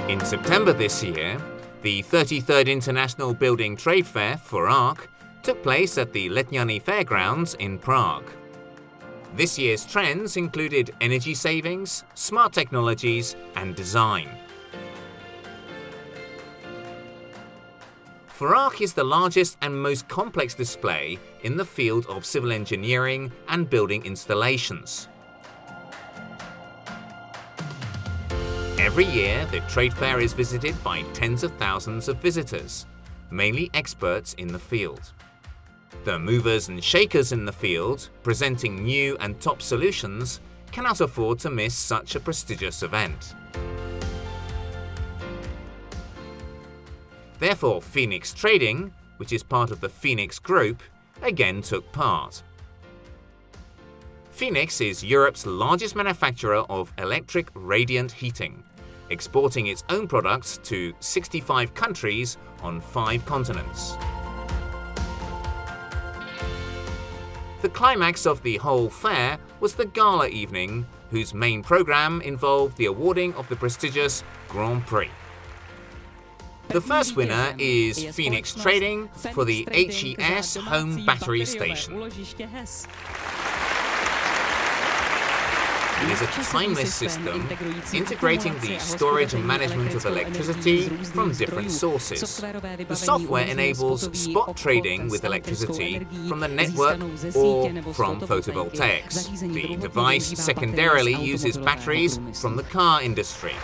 In September this year, the 33rd International Building Trade Fair, Prague, took place at the Letňany fairgrounds in Prague. This year's trends included energy savings, smart technologies, and design. Prague is the largest and most complex display in the field of civil engineering and building installations. Every year, the trade fair is visited by tens of thousands of visitors, mainly experts in the field. The movers and shakers in the field, presenting new and top solutions, cannot afford to miss such a prestigious event. Therefore, Fenix Trading, which is part of the Fenix Group, again took part. Fenix is Europe's largest manufacturer of electric radiant heating, exporting its own products to 65 countries on 5 continents. The climax of the whole fair was the gala evening, whose main program involved the awarding of the prestigious Grand Prix. The first winner is Fenix Trading for the HES home battery station. It is a timeless system integrating the storage and management of electricity from different sources. The software enables spot trading with electricity from the network or from photovoltaics. The device secondarily uses batteries from the car industry.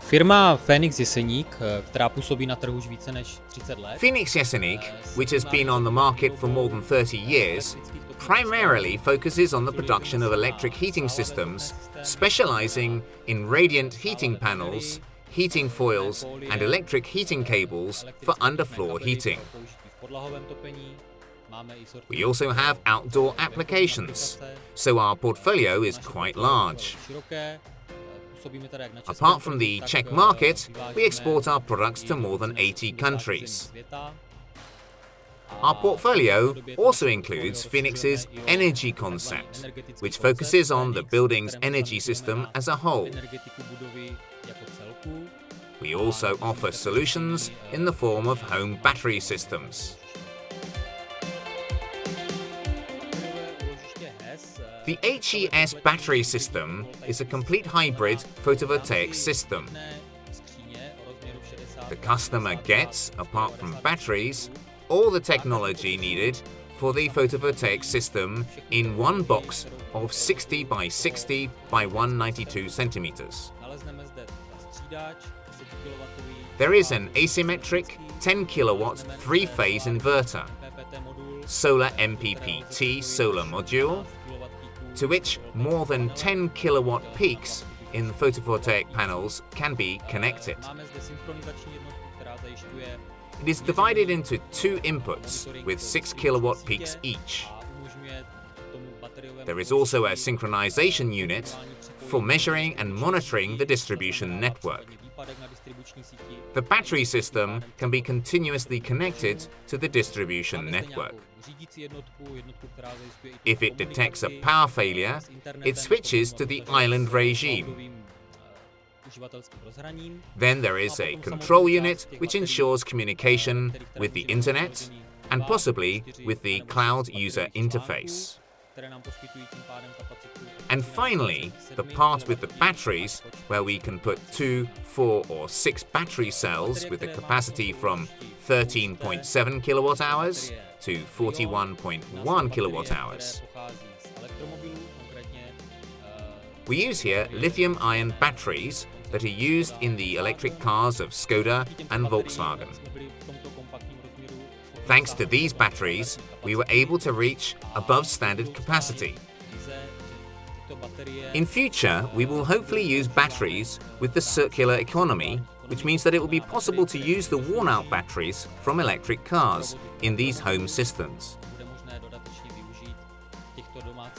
Firma Fenix Jeseník, která působí na trhu už více než 30 let. Fenix Jeseník, which has been on the market for more than 30 years, primarily focuses on the production of electric heating systems, specializing in radiant heating panels, heating foils, and electric heating cables for underfloor heating. We also have outdoor applications, so our portfolio is quite large. Apart from the Czech market, we export our products to more than 80 countries. Our portfolio also includes Fenix's energy concept, which focuses on the building's energy system as a whole. We also offer solutions in the form of home battery systems. The HES battery system is a complete hybrid photovoltaic system. The customer gets, apart from batteries, all the technology needed for the photovoltaic system in one box of 60 by 60 by 192 centimeters. There is an asymmetric 10 kilowatt 3-phase inverter, solar MPPT solar module, to which more than 10 kilowatt peaks in photovoltaic panels can be connected. It is divided into 2 inputs with 6 kilowatt peaks each. There is also a synchronization unit for measuring and monitoring the distribution network. The battery system can be continuously connected to the distribution network. If it detects a power failure, it switches to the island regime. Then there is a control unit which ensures communication with the internet and possibly with the cloud user interface. And finally, the part with the batteries, where we can put 2, 4 or 6 battery cells with a capacity from 13.7 kilowatt hours to 41.1 kilowatt hours. We use here lithium-ion batteries that are used in the electric cars of Skoda and Volkswagen. Thanks to these batteries, we were able to reach above standard capacity. In future, we will hopefully use batteries with the circular economy, which means that it will be possible to use the worn-out batteries from electric cars in these home systems.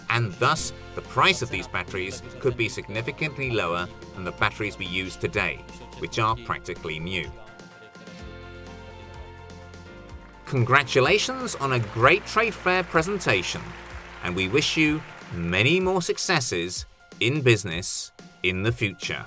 And thus, the price of these batteries could be significantly lower than the batteries we use today, which are practically new. Congratulations on a great trade fair presentation, and we wish you many more successes in business in the future.